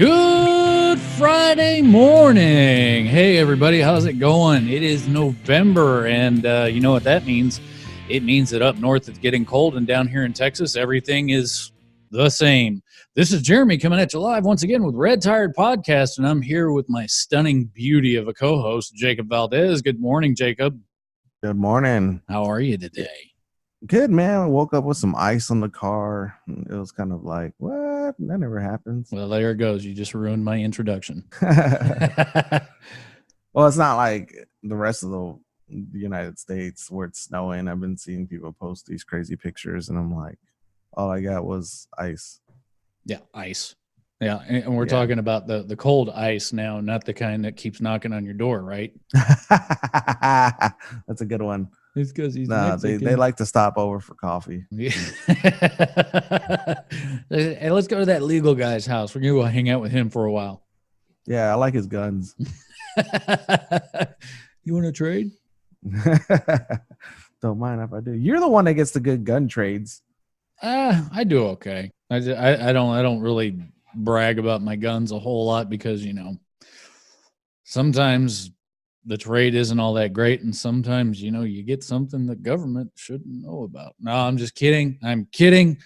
Good Friday morning. Hey, everybody. How's it going? It is November, and you know what that means? It means that up north it's getting cold, and down here in Texas, everything is the same. This is Jeremy coming at you live once again with Redtired Podcast, and I'm here with my stunning beauty of a co-host, Jacob Valdez. Good morning, Jacob. Good morning. How are you today? Good, man. I woke up with some ice on the car. It was kind of like, what? That never happens. Well, there it goes. You just ruined my introduction. Well, it's not like the rest of the United States where it's snowing. I've been seeing people post these crazy pictures, and I'm like, all I got was ice. Yeah, ice. Yeah, and we're talking about the cold ice now, not the kind that keeps knocking on your door, right? That's a good one. It's because he's they like to stop over for coffee. Yeah. Hey, let's go to that legal guy's house. We're gonna go hang out with him for a while. Yeah, I like his guns. You want to trade? Don't mind if I do. You're the one that gets the good gun trades. I do okay. I don't really brag about my guns a whole lot because, you know, sometimes the trade isn't all that great, and sometimes, you know, you get something the government shouldn't know about. No, I'm just kidding. I'm kidding.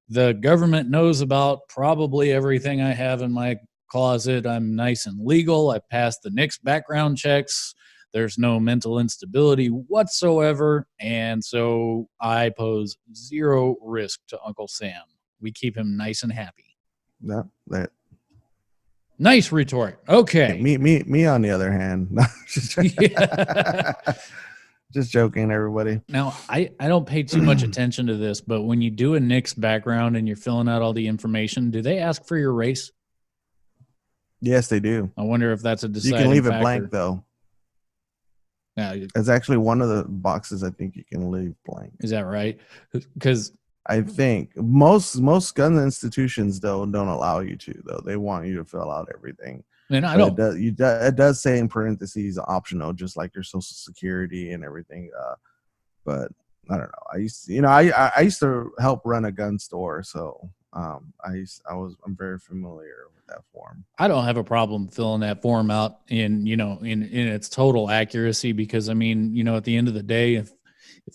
The government knows about probably everything I have in my closet. I'm nice and legal. I passed the NICS background checks. There's no mental instability whatsoever, and so I pose zero risk to Uncle Sam. We keep him nice and happy. No, that. Nice retort. Okay. Me on the other hand. Just joking, everybody. Now, I don't pay too much attention to this, but when you do a NICS background and you're filling out all the information, do they ask for your race? Yes, they do. I wonder if that's a deciding factor. You can leave factor. It blank, though. Yeah, it's actually one of the boxes I think you can leave blank. Is that right? Because I think most gun institutions though don't allow you to, though. They want you to fill out everything. And I don't. It does say in parentheses optional, just like your Social Security and everything. But I don't know. I used to help run a gun store, so I'm very familiar with that form. I don't have a problem filling that form out in its total accuracy, because I mean, you know, at the end of the day, if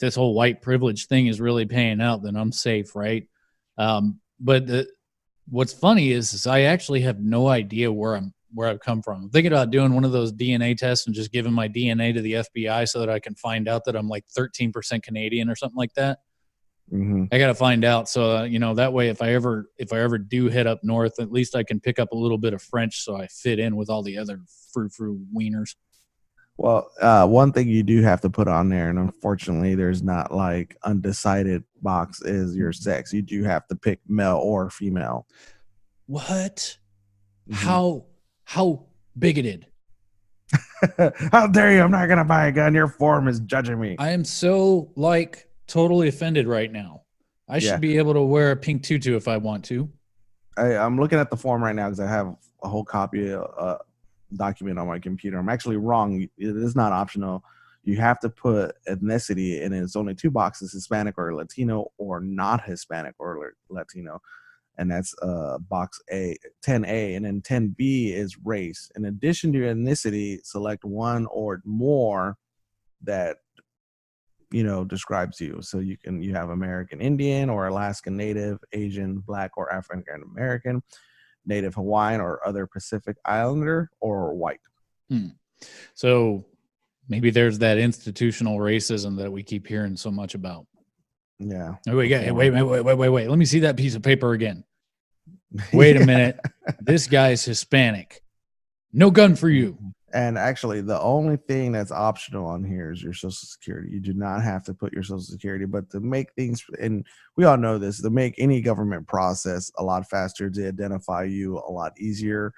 this whole white privilege thing is really paying out, then I'm safe, right? But what's funny is I actually have no idea where I've come from. I'm thinking about doing one of those DNA tests and just giving my DNA to the FBI so that I can find out that I'm like 13% Canadian or something like that. Mm-hmm. I got to find out. So, you know, that way, if I ever do head up north, at least I can pick up a little bit of French so I fit in with all the other frou-frou wieners. Well, one thing you do have to put on there, and unfortunately there's not like undecided box, is your sex. You do have to pick male or female. What? Mm-hmm. How bigoted. How dare you? I'm not going to buy a gun. Your form is judging me. I am so totally offended right now. I should be able to wear a pink tutu if I want to. I'm looking at the form right now because I have a whole copy document on my computer. I'm actually wrong. It is not optional. You have to put ethnicity, and it's only two boxes: Hispanic or Latino, or not Hispanic or Latino. And that's box A, 10A, and then 10B is race. In addition to ethnicity, select one or more that, you know, describes you. So you have American Indian or Alaskan Native, Asian, Black, or African American, Native Hawaiian or other Pacific Islander, or white. So maybe there's that institutional racism that we keep hearing so much about. Yeah. Wait. Let me see that piece of paper again. Wait a minute. This guy's Hispanic. No gun for you. And actually, the only thing that's optional on here is your Social Security. You do not have to put your Social Security, but to make things, and we all know this, to make any government process a lot faster, to identify you a lot easier,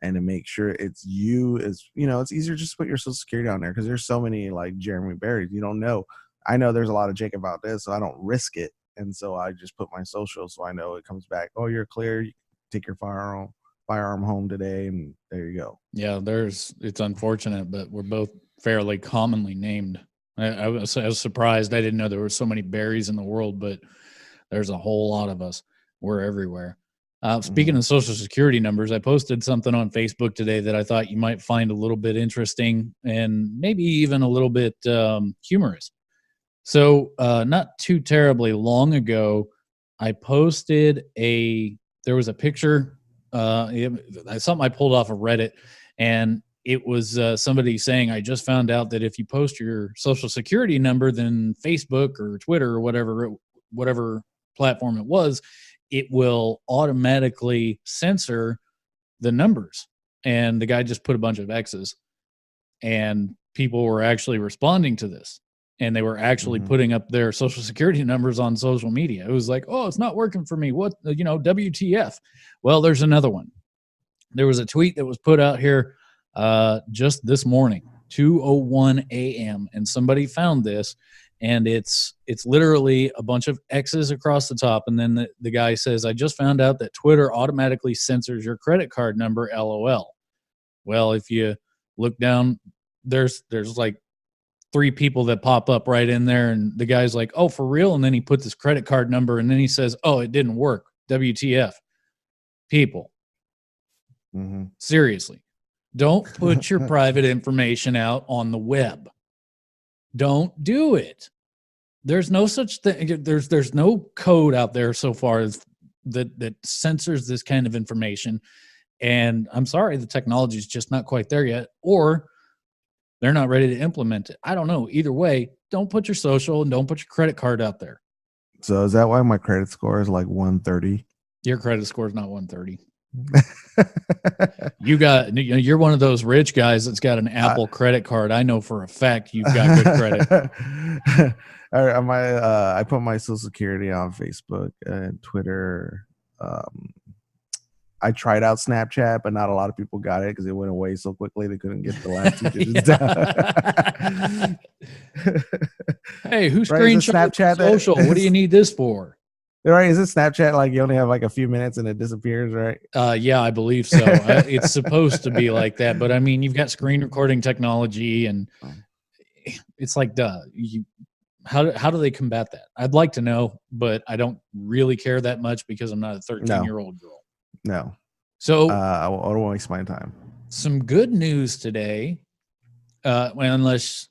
and to make sure it's you, is, you know, it's easier just to put your Social Security on there, because there's so many like Jeremy Berries. You don't know. I know there's a lot of Jacob about this, so I don't risk it. And so I just put my social, so I know it comes back. Oh, you're clear. You take your firearm home today, and there you go. Yeah, it's unfortunate, but we're both fairly commonly named. I was surprised. I didn't know there were so many berries in the world, but there's a whole lot of us. We're everywhere. Speaking of Social Security numbers, I posted something on Facebook today that I thought you might find a little bit interesting and maybe even a little bit humorous. So not too terribly long ago, I posted there was a picture, something I pulled off of Reddit, and it was somebody saying, I just found out that if you post your Social Security number, then Facebook or Twitter or whatever platform it was, it will automatically censor the numbers. And the guy just put a bunch of X's, and people were actually responding to this. And they were actually putting up their Social Security numbers on social media. It was like, oh, it's not working for me. What, WTF? Well, there's another one. There was a tweet that was put out here just this morning, 2:01 a.m. And somebody found this, and it's literally a bunch of X's across the top. And then the guy says, I just found out that Twitter automatically censors your credit card number, LOL. Well, if you look down, there's like 3 people that pop up right in there, and the guy's like, oh, for real? And then he puts his credit card number, and then he says, oh, it didn't work. WTF. People. Seriously. Don't put your private information out on the web. Don't do it. There's no such thing. There's no code out there so far as that censors this kind of information. And I'm sorry, the technology is just not quite there yet, or they're not ready to implement it. I don't know. Either way, don't put your social and don't put your credit card out there. So is that why my credit score is like 130? Your credit score is not 130. You're one of those rich guys that's got an Apple credit card. I know for a fact you've got good credit. I put my Social Security on Facebook and Twitter. I tried out Snapchat, but not a lot of people got it because it went away so quickly they couldn't get the last 2 digits down. Hey, who screenshot Snapchat social? What do you need this for? Right? Is it Snapchat like you only have like a few minutes and it disappears, right? Yeah, I believe so. It's supposed to be like that, but I mean, you've got screen recording technology, and it's like, duh. How do they combat that? I'd like to know, but I don't really care that much because I'm not a 13-year-old girl. No. So I don't waste my time. Some good news today. Unless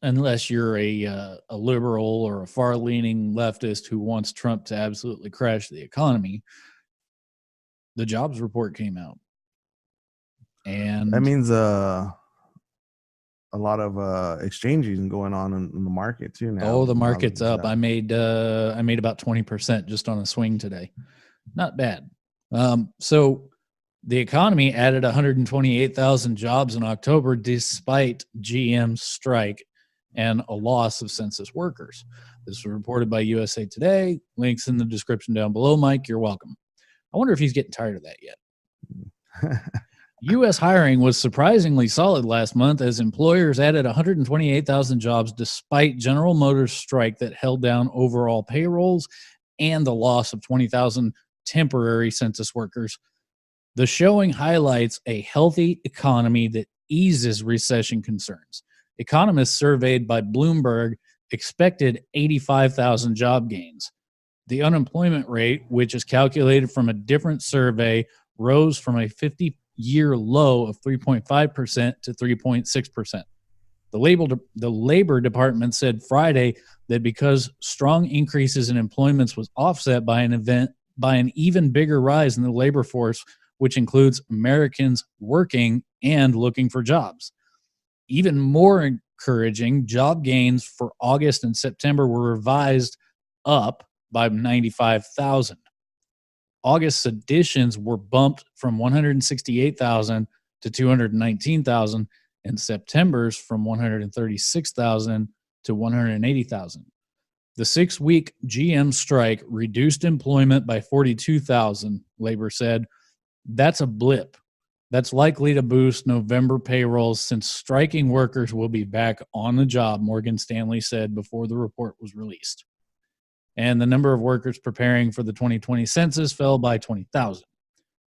you're a liberal or a far-leaning leftist who wants Trump to absolutely crash the economy, the jobs report came out, and that means a lot of exchanging going on in the market too now. Oh, the market's up. I made about 20% just on a swing today. Not bad. So the economy added 128,000 jobs in October despite GM's strike and a loss of census workers. This was reported by USA Today. Links in the description down below, Mike. You're welcome. I wonder if he's getting tired of that yet. U.S. hiring was surprisingly solid last month as employers added 128,000 jobs despite General Motors' strike that held down overall payrolls and the loss of 20,000 temporary census workers. The showing highlights a healthy economy that eases recession concerns. Economists surveyed by Bloomberg expected 85,000 job gains. The unemployment rate, which is calculated from a different survey, rose from a 50-year low of 3.5% to 3.6%. The Labor Department said Friday that because strong increases in employment was offset by an even bigger rise in the labor force, which includes Americans working and looking for jobs. Even more encouraging, job gains for August and September were revised up by 95,000. August's additions were bumped from 168,000 to 219,000, and September's from 136,000 to 180,000. The 6-week GM strike reduced employment by 42,000, Labor said. That's a blip. That's likely to boost November payrolls since striking workers will be back on the job, Morgan Stanley said before the report was released. And the number of workers preparing for the 2020 census fell by 20,000.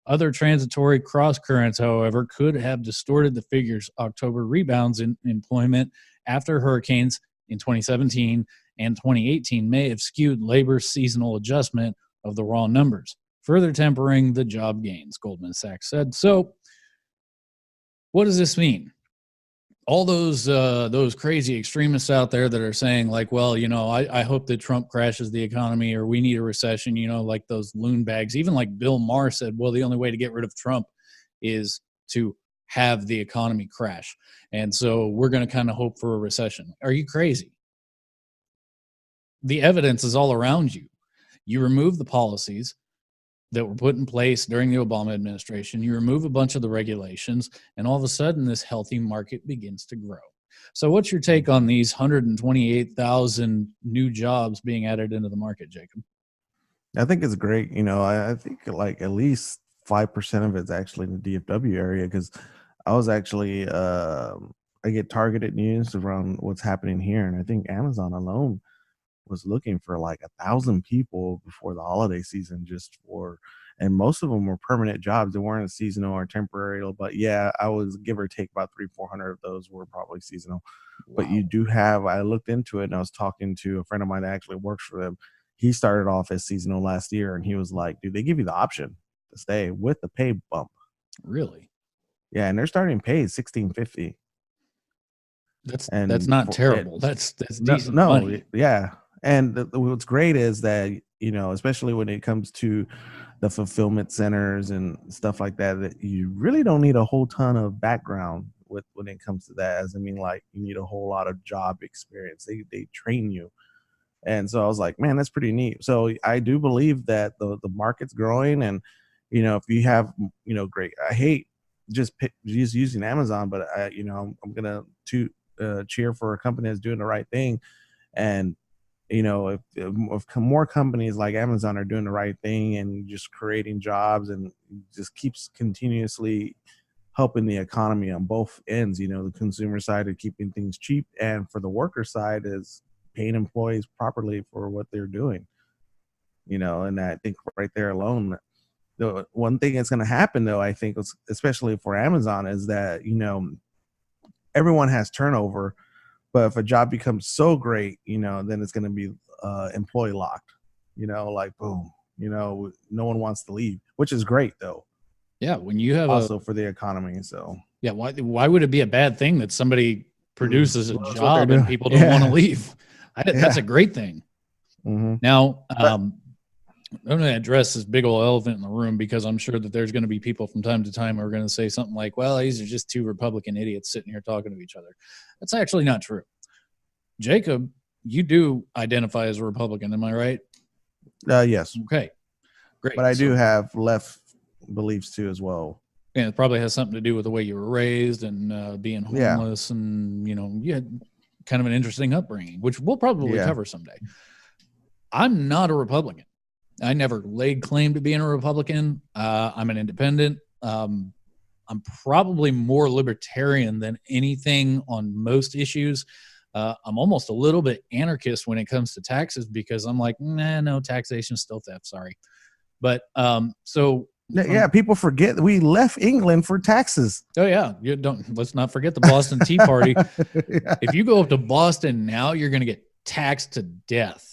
Other transitory cross-currents, however, could have distorted the figures. October rebounds in employment after hurricanes in 2017 and 2018 may have skewed labor's seasonal adjustment of the raw numbers. further tempering the job gains, Goldman Sachs said. So what does this mean? All those crazy extremists out there that are saying like, well, I hope that Trump crashes the economy, or we need a recession, like those loon bags. Even like Bill Maher said, well, the only way to get rid of Trump is to have the economy crash. And so we're going to kind of hope for a recession. Are you crazy? The evidence is all around you. You remove the policies that were put in place during the Obama administration. You remove a bunch of the regulations, and all of a sudden this healthy market begins to grow. So what's your take on these 128,000 new jobs being added into the market, Jacob? I think it's great. I think like at least 5% of it's actually in the DFW area, because I was actually I get targeted news around what's happening here, and I think Amazon alone was looking for like 1,000 people before the holiday season, and most of them were permanent jobs. They weren't seasonal or temporary, but yeah, I was give or take about 300-400 of those were probably seasonal. Wow. But you do have, I looked into it and I was talking to a friend of mine that actually works for them. He started off as seasonal last year, and he was like, dude, they give you the option to stay with the pay bump. Really? Yeah, and they're starting pay $16.50. That's not terrible. That's decent money. Yeah. And what's great is that, especially when it comes to the fulfillment centers and stuff like that, that you really don't need a whole ton of background when it comes to that. As I mean, like, you need a whole lot of job experience. They train you. And so I was like, man, that's pretty neat. So I do believe that the market's growing, and, if you have, great, I hate just using Amazon, but I'm going to cheer for a company that's doing the right thing. And, if more companies like Amazon are doing the right thing and just creating jobs and just keeps continuously helping the economy on both ends, the consumer side of keeping things cheap, and for the worker side is paying employees properly for what they're doing, and I think right there alone, the one thing that's going to happen though, I think, especially for Amazon, is that, everyone has turnover. But if a job becomes so great, then it's going to be employee locked, like boom, no one wants to leave, which is great though. Yeah. When you have also for the economy. So yeah, why would it be a bad thing that somebody produces a job and people don't want to leave? That's a great thing. Mm-hmm. Now, I'm going to address this big old elephant in the room, because I'm sure that there's going to be people from time to time who are going to say something like, well, these are just two Republican idiots sitting here talking to each other. That's actually not true. Jacob, you do identify as a Republican, am I right? Yes. Okay, great. But I do have left beliefs too as well. And it probably has something to do with the way you were raised and being homeless, and you had kind of an interesting upbringing, which we'll probably cover someday. I'm not a Republican. I never laid claim to being a Republican. I'm an independent. I'm probably more libertarian than anything on most issues. I'm almost a little bit anarchist when it comes to taxes, because I'm like, no, taxation is still theft. Sorry. But people forget we left England for taxes. Oh yeah. Let's not forget the Boston Tea Party. Yeah. If you go up to Boston now, you're going to get taxed to death.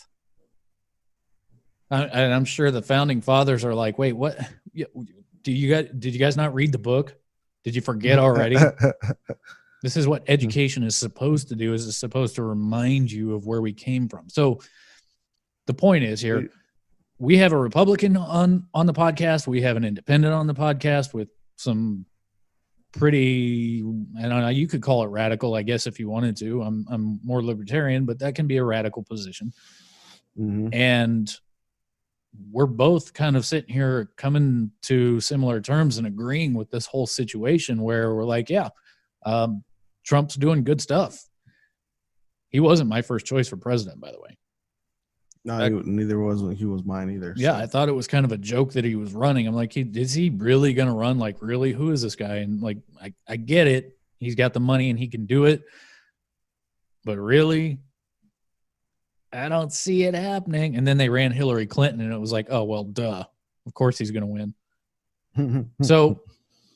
And I'm sure the founding fathers are like, wait, what? Did you guys not read the book? Did you forget already? This is what education is supposed to do, is it's supposed to remind you of where we came from. So the point is here, we have a Republican on the podcast. We have an independent on the podcast with some pretty, I don't know, you could call it radical, I guess, if you wanted to. I'm more libertarian, but that can be a radical position. Mm-hmm. And we're both kind of sitting here coming to similar terms and agreeing with this whole situation, where we're like, Trump's doing good stuff. He wasn't my first choice for president, by the way. No, neither was he was mine either. Yeah, so. I thought it was kind of a joke that he was running. I'm like, is he really going to run? Like, really? Who is this guy? And like, I get it. He's got the money and he can do it. But really, I don't see it happening. And then they ran Hillary Clinton, and it was like, oh, well, duh. Of course he's going to win. So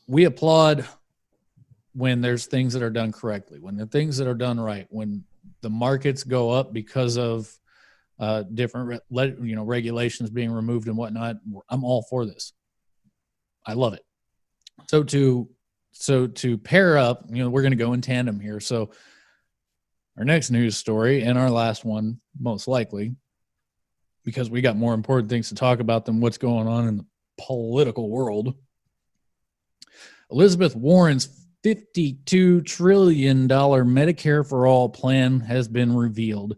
we applaud when there's things that are done correctly, when the things that are done right, when the markets go up because of different regulations being removed and whatnot. I'm all for this. I love it. So to pair up, we're going to go in tandem here. So our next news story and our last one, most likely, because we got more important things to talk about than what's going on in the political world. Elizabeth Warren's $52 trillion Medicare for All plan has been revealed,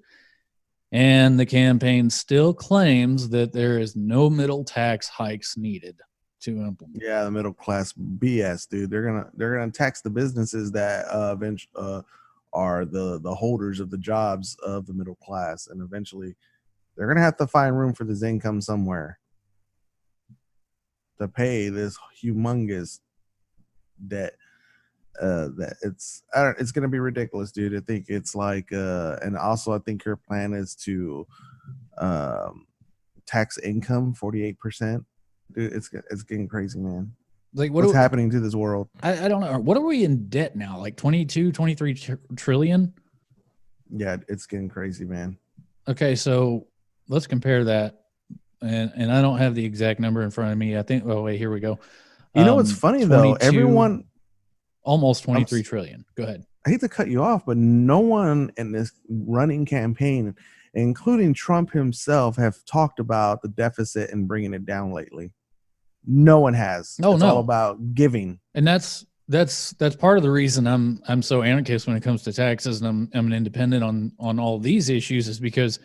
and the campaign still claims that there is no middle tax hikes needed to implement. Yeah, the middle class BS, dude. They're gonna tax the businesses that are the holders of the jobs of the middle class, and eventually they're gonna have to find room for this income somewhere to pay this humongous debt. That it's gonna be ridiculous, dude. I think it's like and also I think your plan is to tax income 48%. Dude, it's getting crazy, man. Like what's happening to this world? I don't know. What are we in debt now? Like 22, 23 trillion? Yeah, it's getting crazy, man. Okay, so let's compare that. And I don't have the exact number in front of me. I think, oh, wait, here we go. You know what's funny, though? Everyone... Almost 23 trillion. Go ahead. I hate to cut you off, but no one in this running campaign, including Trump himself, have talked about the deficit and bringing it down lately. No one has. No, it's all about giving. And that's part of the reason I'm so anarchist when it comes to taxes, and I'm an independent on all these issues, is because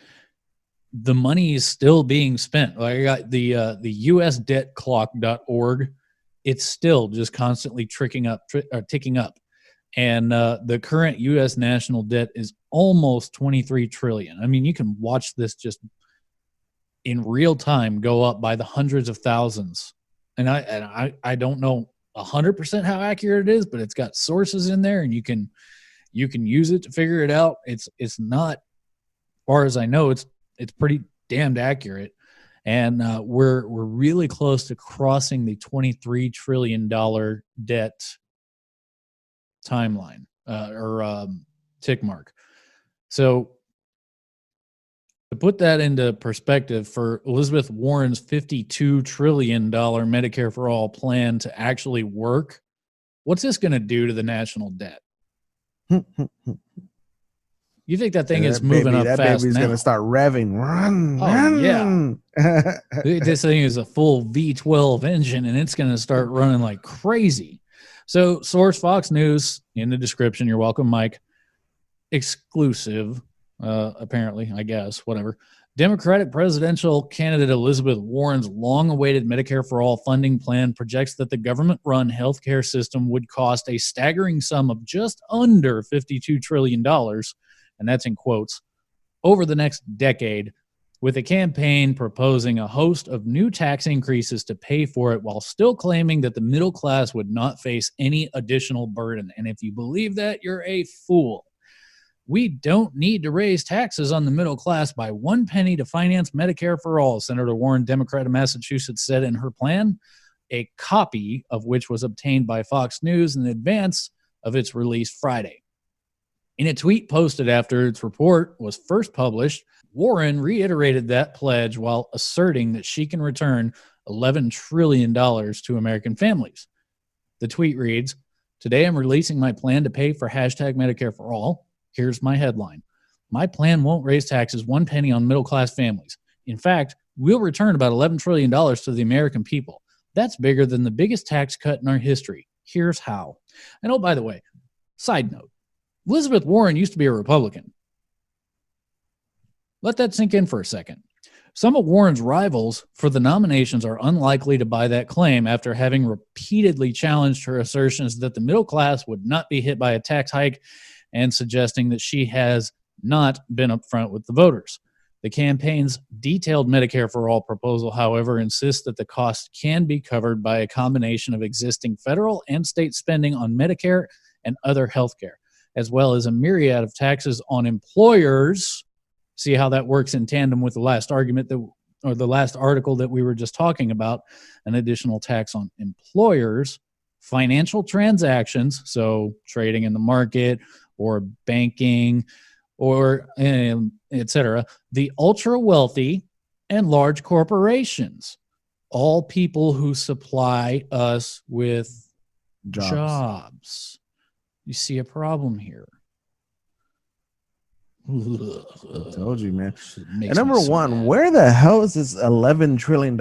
the money is still being spent. Like I got the usdebtclock.org. It's still just constantly ticking up. And the current U.S. national debt is almost 23 trillion. I mean, you can watch this just in real time go up by the hundreds of thousands. And I don't know 100% how accurate it is, but it's got sources in there, and you can use it to figure it out. It's not, as far as I know, it's pretty damned accurate. And we're really close to crossing the $23 trillion debt timeline or tick mark. So to put that into perspective, for Elizabeth Warren's $52 trillion Medicare for All plan to actually work, what's this going to do to the national debt? You think that thing is moving up fast now? That baby's going to start revving. Run. Yeah. This thing is a full V12 engine, and it's going to start running like crazy. So, source Fox News in the description. You're welcome, Mike. Exclusive, apparently, I guess, whatever. Democratic presidential candidate Elizabeth Warren's long-awaited Medicare for All funding plan projects that the government-run healthcare system would cost a staggering sum of just under $52 trillion, and that's in quotes, over the next decade, with a campaign proposing a host of new tax increases to pay for it, while still claiming that the middle class would not face any additional burden. And if you believe that, you're a fool. We don't need to raise taxes on the middle class by 1 penny to finance Medicare for All, Senator Warren, Democrat of Massachusetts, said in her plan, a copy of which was obtained by Fox News in advance of its release Friday. In a tweet posted after its report was first published, Warren reiterated that pledge while asserting that she can return $11 trillion to American families. The tweet reads, "Today I'm releasing my plan to pay for hashtag Medicare for All. Here's my headline. My plan won't raise taxes 1 penny on middle-class families. In fact, we'll return about $11 trillion to the American people. That's bigger than the biggest tax cut in our history. Here's how." And oh, by the way, side note, Elizabeth Warren used to be a Republican. Let that sink in for a second. Some of Warren's rivals for the nominations are unlikely to buy that claim after having repeatedly challenged her assertions that the middle class would not be hit by a tax hike, and suggesting that she has not been upfront with the voters. The campaign's detailed Medicare for All proposal, however, insists that the cost can be covered by a combination of existing federal and state spending on Medicare and other health care, as well as a myriad of taxes on employers. See how that works in tandem with the last argument or the last article that we were just talking about, an additional tax on employers, financial transactions, so trading in the market or banking or etc., the ultra wealthy and large corporations, all people who supply us with jobs. You see a problem here? I told you, man. And So number one, where the hell is this $11 trillion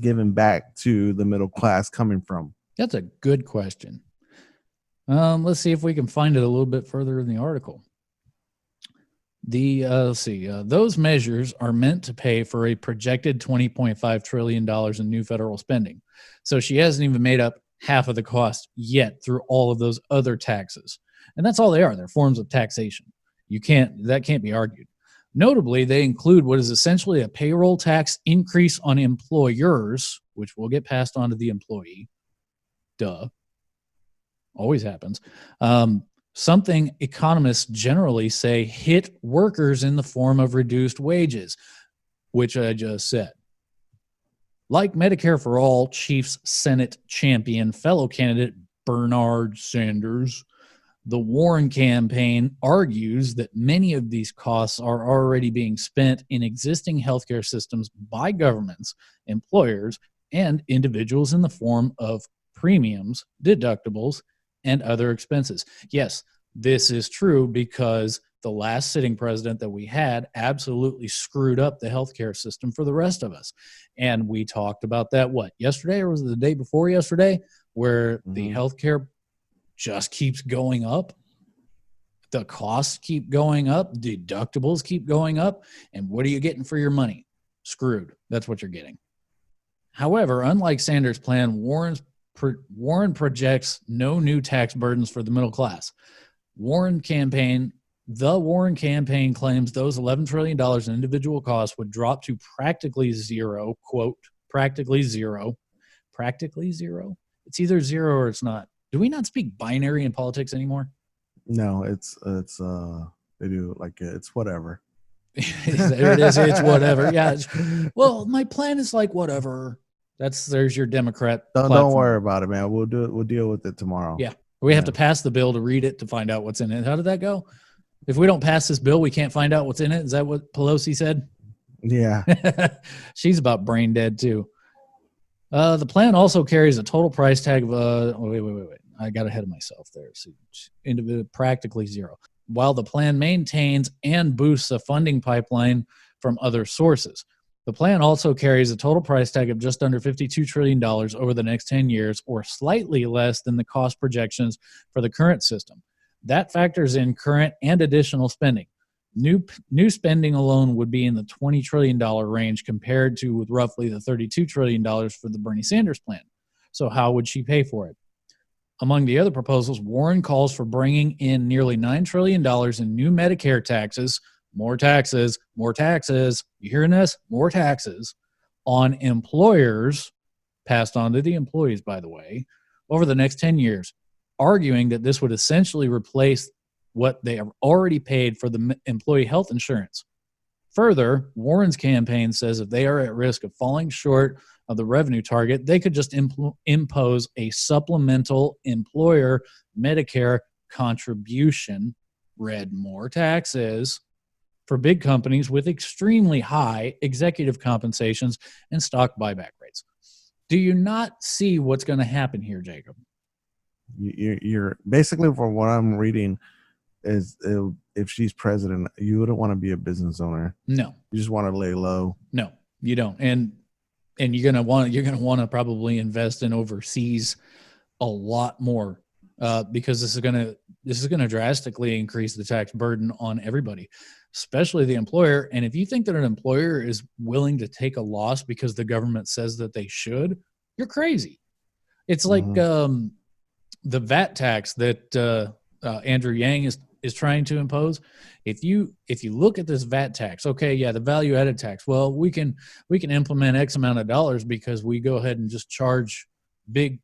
given back to the middle class coming from? That's a good question. Let's see if we can find it a little bit further in the article. Let's see. Those measures are meant to pay for a projected $20.5 trillion in new federal spending. So she hasn't even made up half of the cost yet through all of those other taxes. And that's all they are. They're forms of taxation. That can't be argued. Notably, they include what is essentially a payroll tax increase on employers, which will get passed on to the employee. Duh. Always happens. Something economists generally say hit workers in the form of reduced wages, which I just said. Like Medicare for All, Chiefs Senate champion, fellow candidate Bernard Sanders, the Warren campaign argues that many of these costs are already being spent in existing healthcare systems by governments, employers, and individuals in the form of premiums, deductibles, and other expenses. Yes, this is true because the last sitting president that we had absolutely screwed up the healthcare system for the rest of us. And we talked about that, yesterday, or was it the day before yesterday, where the healthcare just keeps going up. The costs keep going up. Deductibles keep going up. And what are you getting for your money? Screwed. That's what you're getting. However, unlike Sanders' plan, Warren projects no new tax burdens for the middle class. The Warren campaign claims those $11 trillion in individual costs would drop to practically zero, quote, practically zero. Practically zero? It's either zero or it's not. Do we not speak binary in politics anymore? No, it's they do it's whatever. There it is. It's whatever. Yeah. Well, my plan is like whatever. There's your Democrat. Don't worry about it, man. We'll do it. We'll deal with it tomorrow. Yeah. We have to pass the bill to read it to find out what's in it. How did that go? If we don't pass this bill, we can't find out what's in it. Is that what Pelosi said? Yeah. She's about brain dead too. The plan also carries a total price tag of wait. I got ahead of myself there. So practically zero. While the plan maintains and boosts a funding pipeline from other sources. The plan also carries a total price tag of just under $52 trillion over the next 10 years, or slightly less than the cost projections for the current system. That factors in current and additional spending. New spending alone would be in the $20 trillion range compared to with roughly the $32 trillion for the Bernie Sanders plan. So how would she pay for it? Among the other proposals, Warren calls for bringing in nearly $9 trillion in new Medicare taxes, more taxes. You hearing this? More taxes on employers, passed on to the employees, by the way, over the next 10 years, arguing that this would essentially replace what they have already paid for the employee health insurance. Further, Warren's campaign says if they are at risk of falling short of the revenue target, they could just impose a supplemental employer Medicare contribution, read more taxes, for big companies with extremely high executive compensations and stock buyback rates. Do you not see what's going to happen here, Jacob? You're basically, from what I'm reading, is if she's president, you wouldn't want to be a business owner. No, you just want to lay low. No, you don't. And you're gonna want to probably invest in overseas a lot more because this is gonna drastically increase the tax burden on everybody, especially the employer. And if you think that an employer is willing to take a loss because the government says that they should, you're crazy. It's like the VAT tax that Andrew Yang is trying to impose. If you look at this VAT tax, okay, yeah, the value added tax. Well, we can implement X amount of dollars because we go ahead and just charge big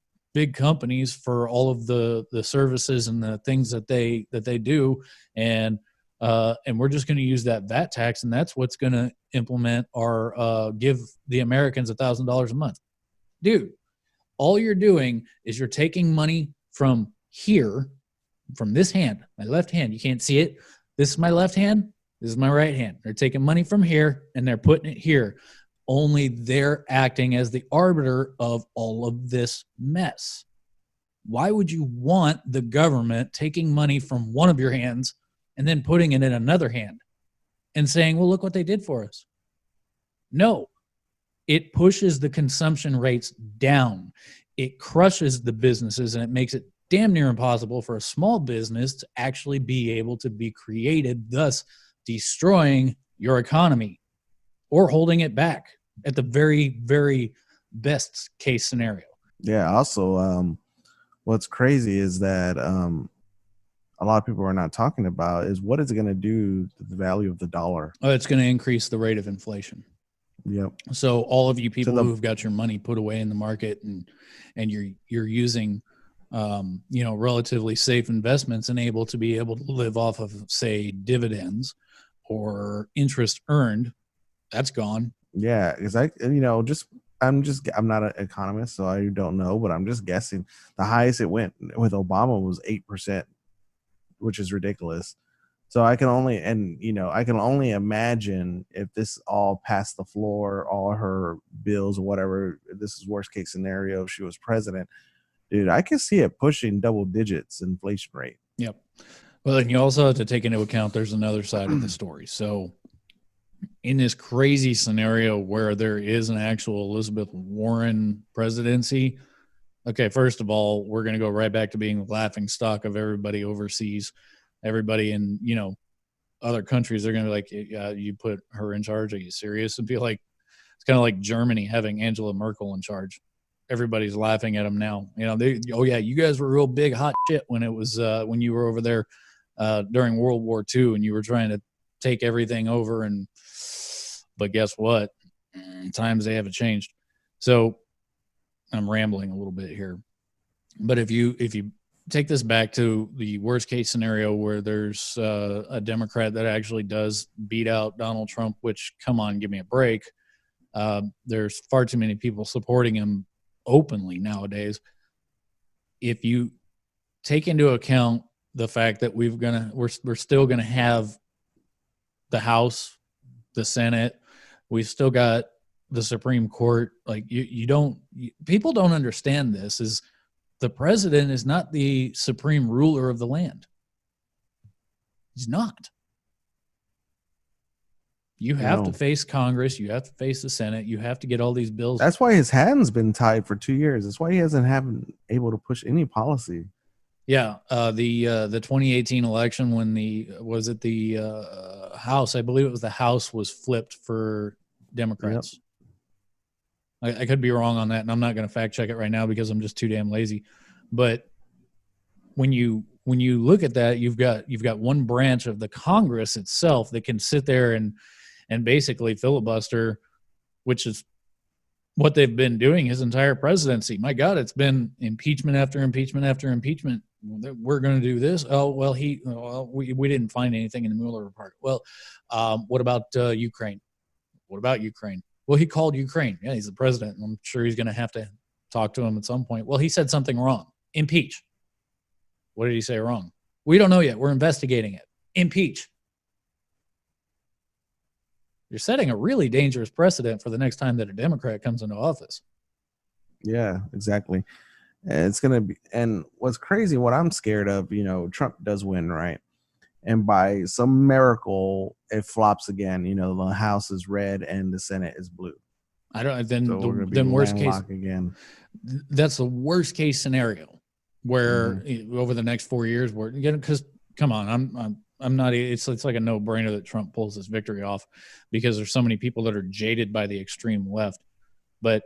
companies for all of the services and the things that they do, and we're just going to use that VAT tax, and that's what's going to implement our give the Americans $1,000 a month. Dude, all you're doing is you're taking money from here, from this hand, my left hand. You can't see it. This is my left hand. This is my right hand. They're taking money from here and they're putting it here. Only they're acting as the arbiter of all of this mess. Why would you want the government taking money from one of your hands and then putting it in another hand and saying, well, look what they did for us? No, it pushes the consumption rates down. It crushes the businesses and it makes it damn near impossible for a small business to actually be able to be created, thus destroying your economy or holding it back at the very, very best case scenario. Yeah. Also, what's crazy is that a lot of people are not talking about is what is it going to do to the value of the dollar? Oh, it's going to increase the rate of inflation. Yep. So all of you people who've got your money put away in the market and you're using relatively safe investments and able to be able to live off of, say, dividends or interest earned, that's gone. Yeah, because I'm not an economist, so I don't know, but I'm just guessing. The highest it went with Obama was 8%, which is ridiculous. So I can only imagine if this all passed the floor, all her bills or whatever. This is worst case scenario if she was president. Dude, I can see it pushing double digits inflation rate. Yep. Well, then you also have to take into account there's another side of the story. So in this crazy scenario where there is an actual Elizabeth Warren presidency, okay, first of all, we're going to go right back to being the laughing stock of everybody overseas. Everybody in, other countries, they're going to be like, yeah, you put her in charge. Are you serious? And be like, it's kind of like Germany having Angela Merkel in charge. Everybody's laughing at them now. Oh yeah, you guys were real big hot shit when it was when you were over there during World War II and you were trying to take everything over. But guess what? Times they haven't changed. So I'm rambling a little bit here, but if you take this back to the worst case scenario where there's a Democrat that actually does beat out Donald Trump, which, come on, give me a break. There's far too many people supporting him openly nowadays. If you take into account the fact that we're still gonna have the House, the Senate, we've still got the Supreme Court. Like people don't understand this is the president is not the supreme ruler of the land. He's not. You have to face Congress. You have to face the Senate. You have to get all these bills. That's why his hand's been tied for 2 years. That's why he hasn't been able to push any policy. Yeah, the 2018 election when the House, I believe it was the House, was flipped for Democrats. Yep. I could be wrong on that, and I'm not going to fact check it right now because I'm just too damn lazy. But when you look at that, you've got one branch of the Congress itself that can sit there and basically filibuster, which is what they've been doing his entire presidency. My God, it's been impeachment after impeachment after impeachment. We're going to do this. Oh, well, we didn't find anything in the Mueller report. Well, what about Ukraine? What about Ukraine? Well, he called Ukraine. Yeah, he's the president. I'm sure he's going to have to talk to him at some point. Well, he said something wrong. Impeach. What did he say wrong? We don't know yet. We're investigating it. Impeach. You're setting a really dangerous precedent for the next time that a Democrat comes into office. Yeah, exactly. It's going to be, and what's crazy, what I'm scared of, Trump does win, right? And by some miracle, it flops again. The House is red and the Senate is blue. I don't. Then worst case again. That's the worst case scenario, where over the next 4 years, because come on, I'm not. It's like a no brainer that Trump pulls this victory off, because there's so many people that are jaded by the extreme left. But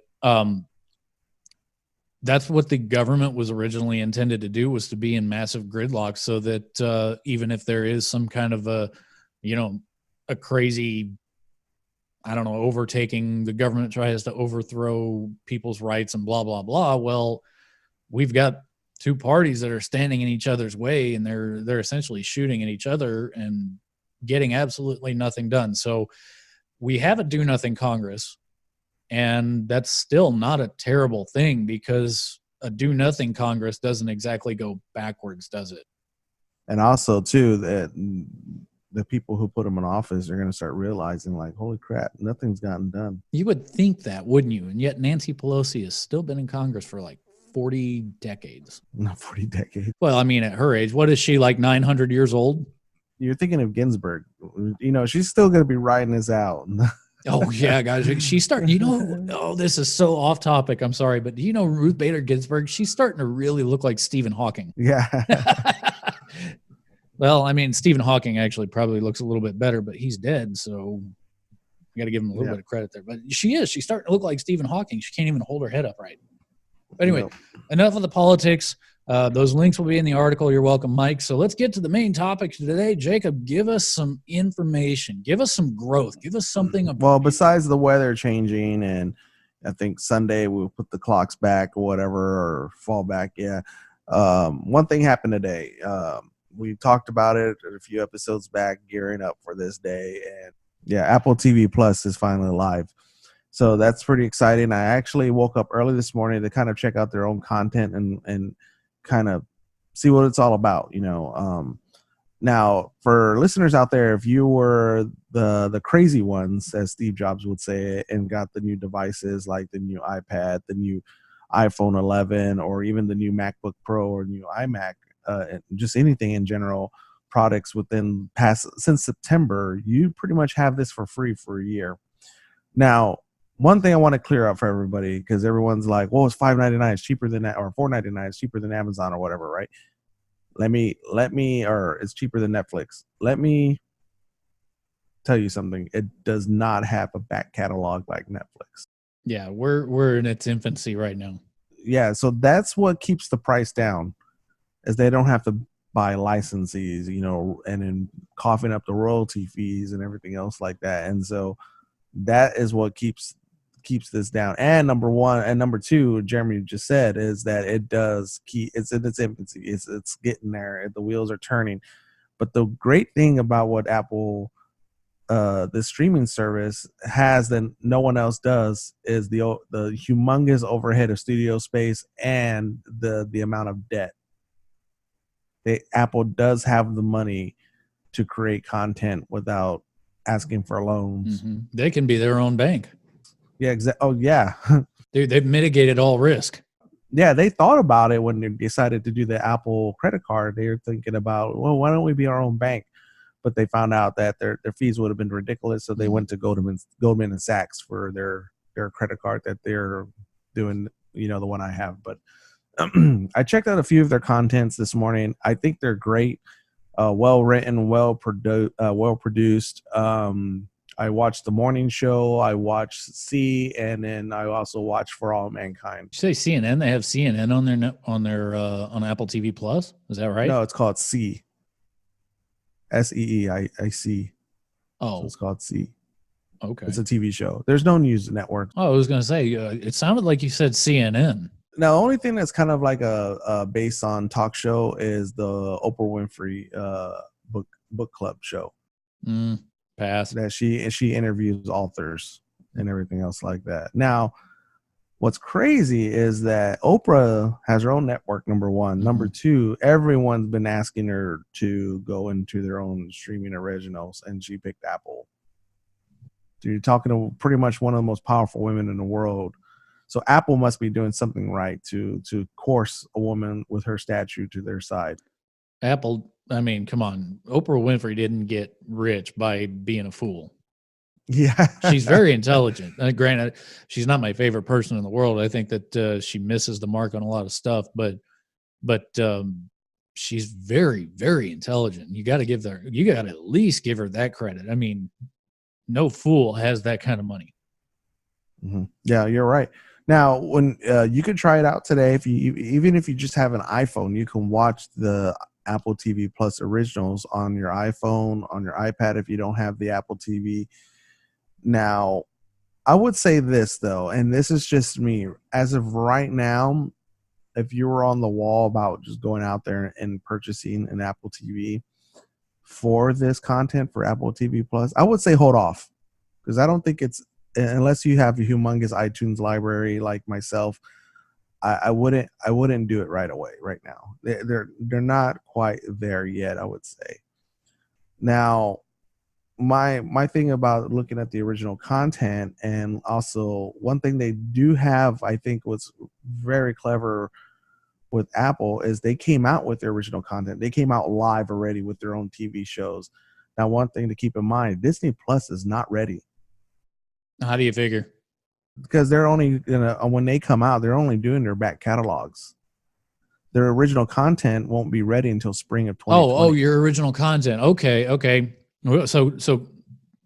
that's what the government was originally intended to do, was to be in massive gridlock, so that even if there is some kind of a crazy, I don't know, overtaking, the government tries to overthrow people's rights and blah, blah, blah. Well, we've got two parties that are standing in each other's way, and they're essentially shooting at each other and getting absolutely nothing done. So we have a do nothing Congress. And that's still not a terrible thing, because a do-nothing Congress doesn't exactly go backwards, does it? And also, too, that the people who put him in office are going to start realizing, like, holy crap, nothing's gotten done. You would think that, wouldn't you? And yet Nancy Pelosi has still been in Congress for like 40 decades. Not 40 decades. Well, I mean, at her age, what is she, like 900 years old? You're thinking of Ginsburg. You know, she's still going to be riding this out. Oh, yeah, guys. She's starting, this is so off topic. I'm sorry. But do you know Ruth Bader Ginsburg? She's starting to really look like Stephen Hawking. Yeah. Well, I mean, Stephen Hawking actually probably looks a little bit better, but he's dead. So you got to give him a little bit of credit there. But she's starting to look like Stephen Hawking. She can't even hold her head up right. But anyway, enough of the politics. Those links will be in the article. You're welcome, Mike. So let's get to the main topic today. Jacob, give us some information. Give us some growth. Give us something. Well, besides the weather changing, and I think Sunday we'll put the clocks back or whatever, or fall back. Yeah. One thing happened today. We talked about it a few episodes back, gearing up for this day. And yeah, Apple TV Plus is finally live. So that's pretty exciting. I actually woke up early this morning to kind of check out their own content and kind of see what it's all about, Now, for listeners out there, if you were the crazy ones, as Steve Jobs would say, and got the new devices like the new iPad, the new iPhone 11, or even the new MacBook Pro or new iMac, just anything in general, products since September, you pretty much have this for free for a year. Now, one thing I want to clear up for everybody, because everyone's like, well, it's $5.99, it's cheaper than that, or $4.99, it's cheaper than Amazon or whatever, right? Or it's cheaper than Netflix. Let me tell you something. It does not have a back catalog like Netflix. Yeah, we're in its infancy right now. Yeah, so that's what keeps the price down, is they don't have to buy licenses, and then coughing up the royalty fees and everything else like that. And so that is what keeps this down. And number one, and number two, Jeremy just said, is that it's in its infancy. It's getting there. The wheels are turning. But the great thing about what Apple, the streaming service, has that no one else does is the humongous overhead of studio space and the amount of debt. Apple does have the money to create content without asking for loans. Mm-hmm. They can be their own bank. Yeah, Oh, yeah. They've mitigated all risk. Yeah, they thought about it when they decided to do the Apple credit card. They were thinking about, well, why don't we be our own bank? But they found out that their fees would have been ridiculous, so they went to Goldman and Sachs for their credit card that they're doing, the one I have. But I checked out a few of their contents this morning. I think they're great, well written, well produced. I watched the morning show. I watched C, and then I also watched For All Mankind. Did you say CNN? They have CNN on Apple TV Plus. Is that right? No, it's called C. SEEIC. Oh, so it's called C. Okay, it's a TV show. There's no news network. Oh, I was going to say it sounded like you said CNN. Now, the only thing that's kind of like a based on talk show is the Oprah Winfrey book club show. Pass. That she interviews authors and everything else like that. Now, what's crazy is that Oprah has her own network, number one. Mm-hmm. Number two, everyone's been asking her to go into their own streaming originals, and she picked Apple. So you're talking to pretty much one of the most powerful women in the world. So Apple must be doing something right to coerce a woman with her stature to their side. Apple, I mean, come on. Oprah Winfrey didn't get rich by being a fool. Yeah. She's very intelligent. Granted, she's not my favorite person in the world. I think that she misses the mark on a lot of stuff, but she's very, very intelligent. You got to at least give her that credit. I mean, no fool has that kind of money. Mm-hmm. Yeah, you're right. Now, when you can try it out today, even if you just have an iPhone, you can watch the Apple TV Plus originals on your iPhone, on your iPad if you don't have the Apple TV. Now, I would say this, though, and this is just me. As of right now, if you were on the wall about just going out there and purchasing an Apple TV for this content for Apple TV Plus, I would say hold off, because I don't think it's, unless you have a humongous iTunes library like myself, I wouldn't do it right away, right now. They're not quite there yet, I would say. Now, my thing about looking at the original content, and also one thing they do have, I think was very clever with Apple, is they came out with their original content. They came out live already with their own TV shows. Now, one thing to keep in mind, Disney Plus is not ready How do you figure? because they're only gonna, when they come out, they're only doing their back catalogs. Their original content won't be ready until spring of Oh, 2020. your original content. Okay. So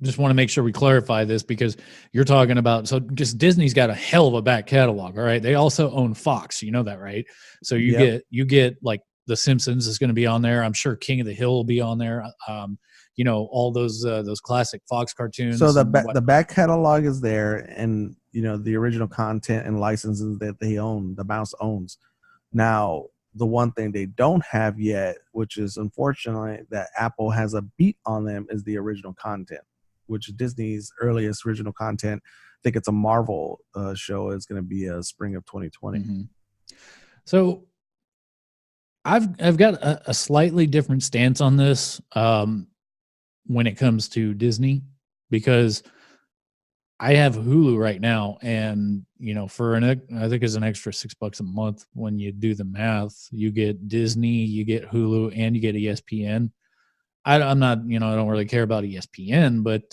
just want to make sure we clarify this, because you're talking about, so just Disney's got a hell of a back catalog. All right. They also own Fox. You know that, right? So Yep. you get like The Simpsons is going to be on there. I'm sure King of the Hill will be on there. All those classic Fox So cartoons and the whatnot. back catalog is there, and the original content and licenses that they own, the Mouse owns. Now, the one thing they don't have yet, which is unfortunately that Apple has a beat on them, is the original content, which is Disney's earliest original content. I think it's a Marvel show. It's going to be spring of 2020. Mm-hmm. So I've got a slightly different stance on this when it comes to Disney, because I have Hulu right now, and for I think it's an extra $6 a month. When you do the math, you get Disney, you get Hulu, and you get ESPN. I'm not, I don't really care about ESPN, but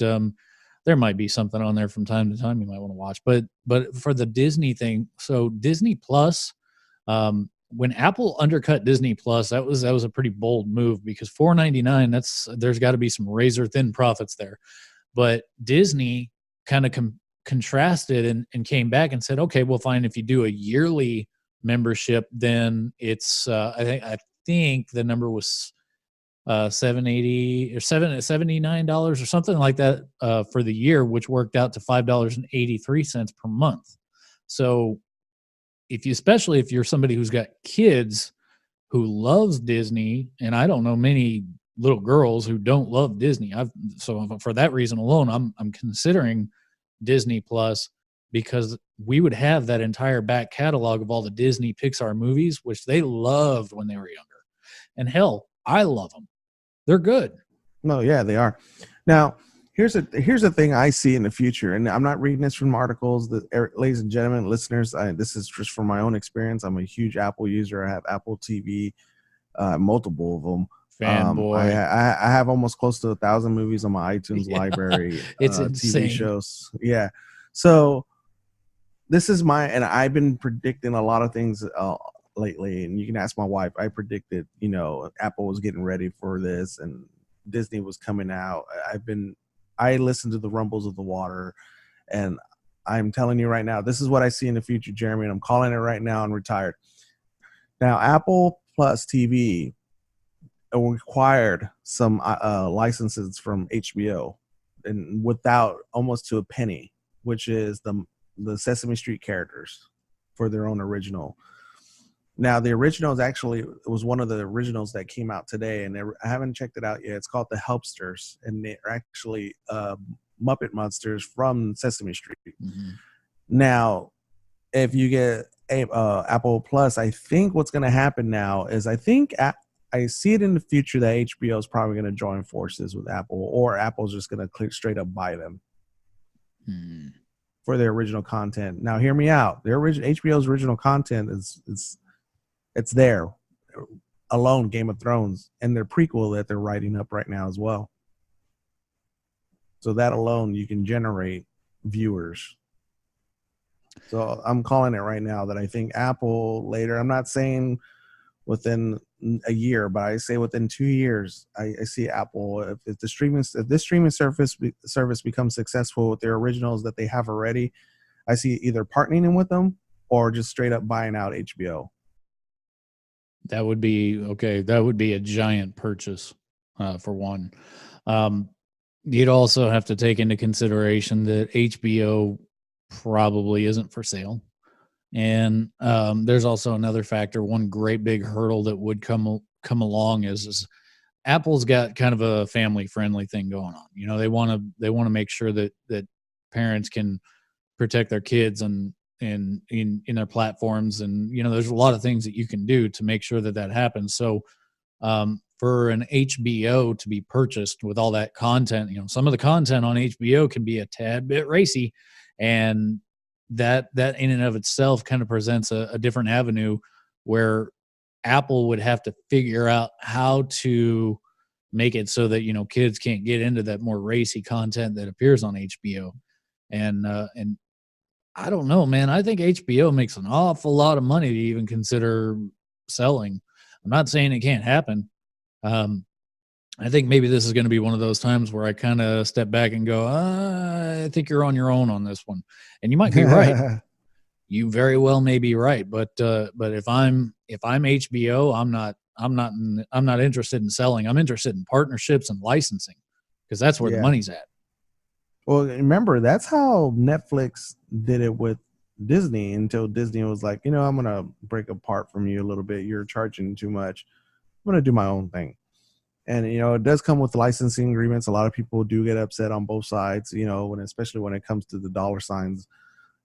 there might be something on there from time to time you might want to watch. But for the Disney thing, so Disney Plus, when Apple undercut Disney Plus, that was a pretty bold move, because $4.99, there's got to be some razor thin profits there. But Disney kind of contrasted and came back and said, okay, well, fine. If you do a yearly membership, then it's I think the number was 780 or $79 or something like that for the year, which worked out to $5.83 per month. So especially if you're somebody who's got kids who loves Disney, and I don't know many little girls who don't love Disney. So for that reason alone, I'm considering Disney Plus, because we would have that entire back catalog of all the Disney Pixar movies, which they loved when they were younger. And hell, I love them. They're good. No, yeah, they are. Now, here's a thing I see in the future, and I'm not reading this from articles. Ladies and gentlemen, listeners, this is just from my own experience. I'm a huge Apple user. I have Apple TV, multiple of them. Fanboy. I have almost close to 1,000 movies on my iTunes library. It's TV insane. shows. Yeah. So this is and I've been predicting a lot of things lately, and you can ask my wife. I predicted, Apple was getting ready for this, and Disney was coming out. I listened to the rumbles of the water, and I'm telling you right now, this is what I see in the future, Jeremy, and I'm calling it right now and Retired. Now, Apple Plus TV required some licenses from HBO, and without almost to a penny, which is the Sesame Street characters for their own original. Now, the originals actually was one of the originals that came out today, and I haven't checked it out yet. It's called The Helpsters, and they're actually Muppet monsters from Sesame Street. Mm-hmm. Now, if you get Apple Plus, I think what's going to happen now is I see it in the future that HBO is probably going to join forces with Apple, or Apple's just going to straight up buy them for their original content. Now, hear me out. HBO's original content it's there alone. Game of Thrones and their prequel that they're writing up right now as well. So that alone, you can generate viewers. So I'm calling it right now that I think Apple later, I'm not saying within a year, but I say within 2 years, I see Apple, if this streaming service becomes successful with their originals that they have already, I see either partnering with them or just straight up buying out HBO. That would be okay. That would be a giant purchase, for one. You'd also have to take into consideration that HBO probably isn't for sale. And there's also another factor. One great big hurdle that would come along is Apple's got kind of a family friendly thing going on. They want to make sure that parents can protect their kids and in their platforms, and there's a lot of things that you can do to make sure that happens. So for an HBO to be purchased with all that content. Some of the content on HBO can be a tad bit racy, and that in and of itself kind of presents a different avenue where Apple would have to figure out how to make it so that kids can't get into that more racy content that appears on HBO. And I don't know, man. I think HBO makes an awful lot of money to even consider selling. I'm not saying it can't happen. I think maybe this is going to be one of those times where I kind of step back and go, I think you're on your own on this one, and you might be right. You very well may be right, but if I'm HBO, I'm not interested in selling. I'm interested in partnerships and licensing, because that's where the money's at. Well, remember, that's how Netflix did it with Disney, until Disney was like, I'm going to break apart from you a little bit. You're charging too much. I'm going to do my own thing. And, it does come with licensing agreements. A lot of people do get upset on both sides, especially when it comes to the dollar signs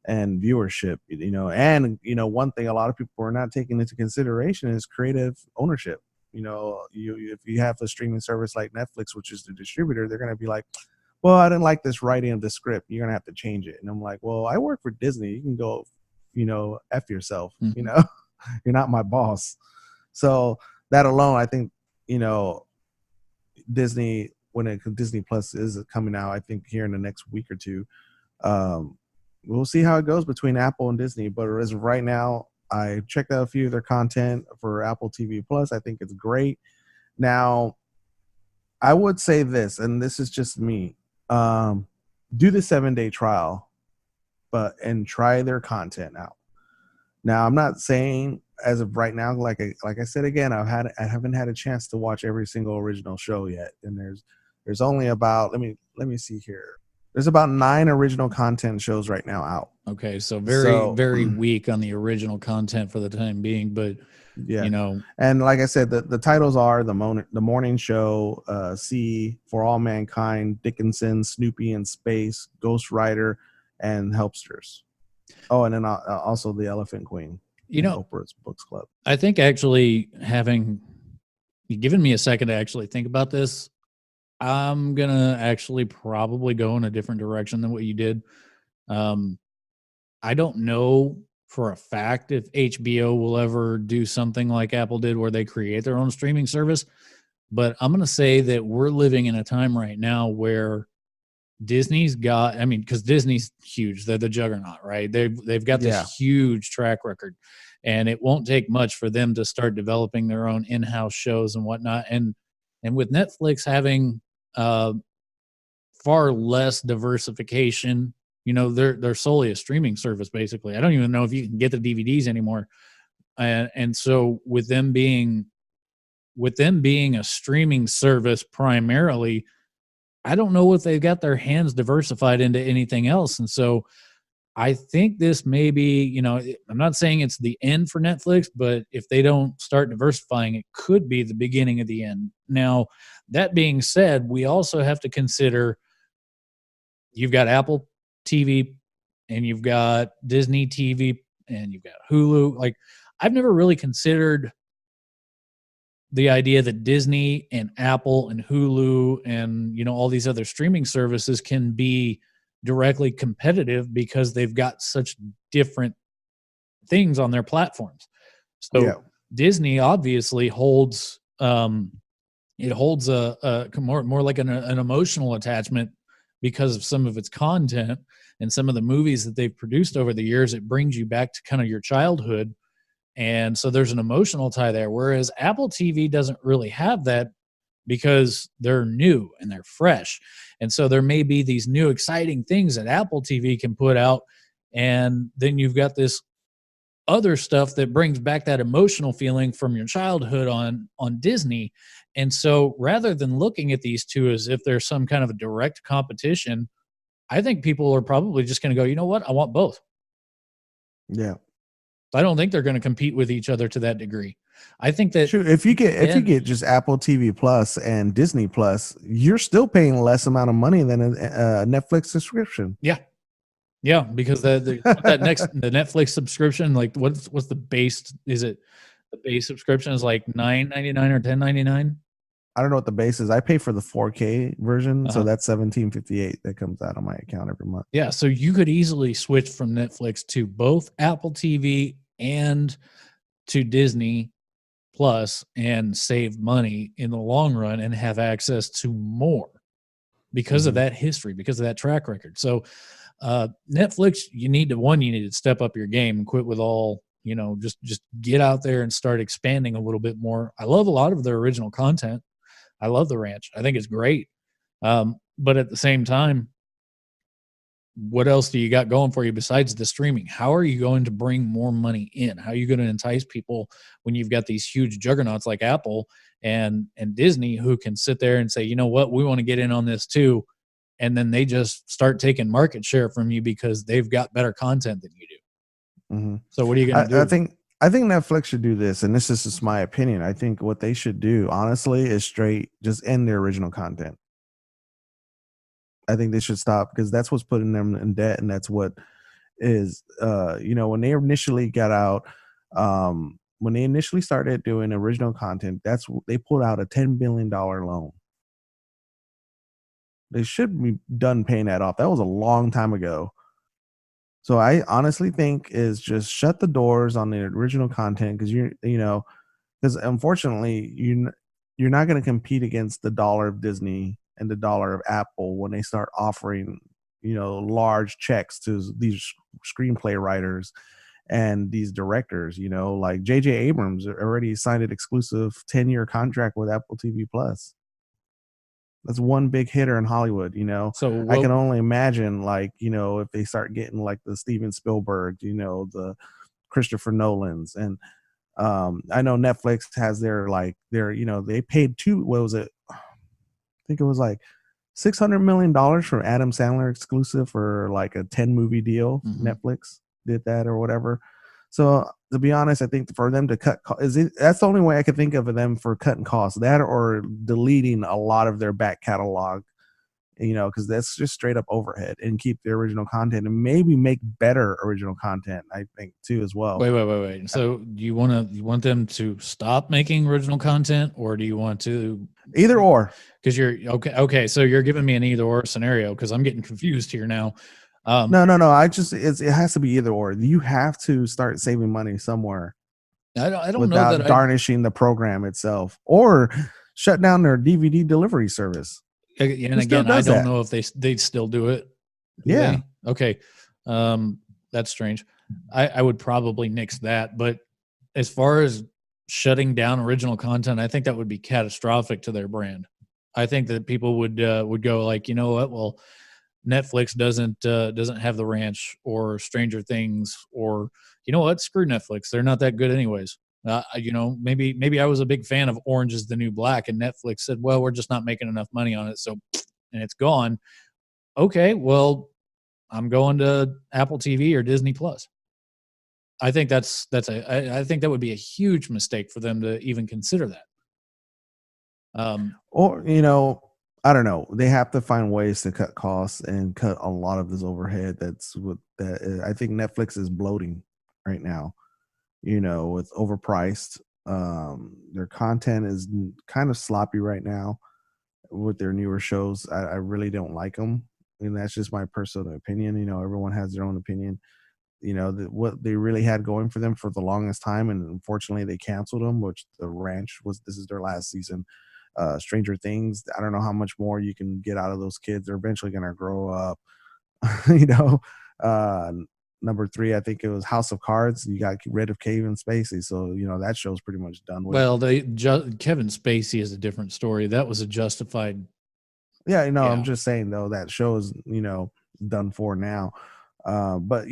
and viewership, and, one thing a lot of people are not taking into consideration is creative ownership. If you have a streaming service like Netflix, which is the distributor, they're going to be like, well, I didn't like this writing of the script. You're going to have to change it. And I'm like, well, I work for Disney. You can go, F yourself, Mm-hmm. You're not my boss. So that alone, I think, Disney, Disney Plus is coming out, I think here in the next week or two, we'll see how it goes between Apple and Disney. But as of right now, I checked out a few of their content for Apple TV Plus. I think it's great. Now, I would say this, and this is just me. Do the 7-day trial, and try their content out. Now, I'm not saying as of right now, like I said again, I haven't had a chance to watch every single original show yet, and there's only about let me see here. There's about 9 original content shows right now out. Okay, so very weak on the original content for the time being, but yeah, and like I said, the titles are the Morning Show, C for All Mankind, Dickinson, Snoopy in Space, Ghost Rider, and Helpsters. Oh, and then also the Elephant Queen. Oprah's Books Club. I think actually having given me a second to actually think about this, I'm gonna actually probably go in a different direction than what you did. I don't know for a fact if HBO will ever do something like Apple did where they create their own streaming service, but I'm going to say that we're living in a time right now where Disney's got, because Disney's huge. They're the juggernaut, right? They've got this huge track record, and it won't take much for them to start developing their own in-house shows and whatnot. And with Netflix having far less diversification, they're solely a streaming service, basically. I don't even know if you can get the DVDs anymore. And so with them being a streaming service primarily, I don't know if they've got their hands diversified into anything else. And so I think this may be, I'm not saying it's the end for Netflix, but if they don't start diversifying, it could be the beginning of the end. Now, that being said, we also have to consider you've got Apple TV and you've got Disney TV and you've got Hulu. Like, I've never really considered the idea that Disney and Apple and Hulu and, all these other streaming services can be directly competitive because they've got such different things on their platforms. So Disney obviously holds, it holds a more like an emotional attachment because of some of its content and some of the movies that they've produced over the years. It brings you back to kind of your childhood. And so there's an emotional tie there. Whereas Apple TV doesn't really have that because they're new and they're fresh. And so there may be these new exciting things that Apple TV can put out. And then you've got this other stuff that brings back that emotional feeling from your childhood on Disney. And so rather than looking at these two as if there's some kind of a direct competition, I think people are probably just going to go, you know what? I want both. Yeah. I don't think they're going to compete with each other to that degree. I think that if you get just Apple TV Plus and Disney Plus, you're still paying less amount of money than a Netflix subscription. Yeah, because the Netflix subscription, like what's the base? Is it the base subscription is like $9.99 or $10.99? I don't know what the base is. I pay for the 4K version, so Uh-huh. that's $17.58 that comes out on my account every month. Yeah, so you could easily switch from Netflix to both Apple TV and to Disney Plus and save money in the long run and have access to more because of Mhm. that history, because of that track record. So Netflix, you need to step up your game and quit with all, just get out there and start expanding a little bit more. I love a lot of their original content. I love the ranch. I think it's great. But at the same time, what else do you got going for you besides the streaming? How are you going to bring more money in? How are you going to entice people when you've got these huge juggernauts like Apple and Disney who can sit there and say, you know what, we want to get in on this too, and then they just start taking market share from you because they've got better content than you do. Mhm. So what are you going to I do? think I think Netflix should do this, and this is just my opinion. I think what they should do, honestly, is straight just end their original content. I think they should stop because that's what's putting them in debt, and that's what is when they initially got out, when they initially started doing original content, they pulled out a $10 billion loan. They should be done paying that off. That was a long time ago. So I honestly think is just shut the doors on the original content because because unfortunately you're not going to compete against the dollar of Disney and the dollar of Apple when they start offering large checks to these screenplay writers and these directors. Like J.J. Abrams already signed an exclusive 10-year contract with Apple TV Plus. That's one big hitter in Hollywood. So I what? can only imagine, like, if they start getting like the Steven Spielberg, the Christopher Nolans, and I know Netflix has they paid what was it? I think it was like $600 million for Adam Sandler exclusive for like a 10-movie deal. Mhm. Netflix did that or whatever. So to be honest, I think for them to cut that's the only way I could think of them for cutting costs. That or deleting a lot of their back catalog, because that's just straight up overhead, and keep the original content and maybe make better original content. I think too as well. Wait. So do you want them to stop making original content, or do you want to? Either or. Because you're okay. Okay, so you're giving me an either or scenario because I'm getting confused here now. No. It has to be either or. You have to start saving money somewhere I don't know that without darnishing the program itself, or shut down their DVD delivery service. And Who still again, I does don't that? know if they still do it. Do Yeah. they? Okay, that's strange. I would probably nix that, but as far as shutting down original content, I think that would be catastrophic to their brand. I think that people would go like, you know what? Well, Netflix doesn't have the ranch or Stranger Things, or you know what? Screw Netflix. They're not that good anyways. Maybe I was a big fan of Orange is the New Black, and Netflix said, well, we're just not making enough money on it, so and it's gone. Okay, well, I'm going to Apple TV or Disney Plus. I think I think that would be a huge mistake for them to even consider that. Or I don't know. They have to find ways to cut costs and cut a lot of this overhead. That's what that is. I think Netflix is bloating right now. With overpriced. Their content is kind of sloppy right now with their newer shows. I really don't like them, and that's just my personal opinion. Everyone has their own opinion. What they really had going for them for the longest time, and unfortunately they canceled them. Which the Ranch was. This is their last season. Stranger Things. I don't know how much more you can get out of those kids. They're eventually gonna grow up. you know. Uh, Number three, I think it was House of Cards. You got rid of Kevin Spacey, so that show's pretty much done with. Well, Kevin Spacey is a different story. That was a justified. Yeah, Yeah. I'm just saying though that show is done for now. But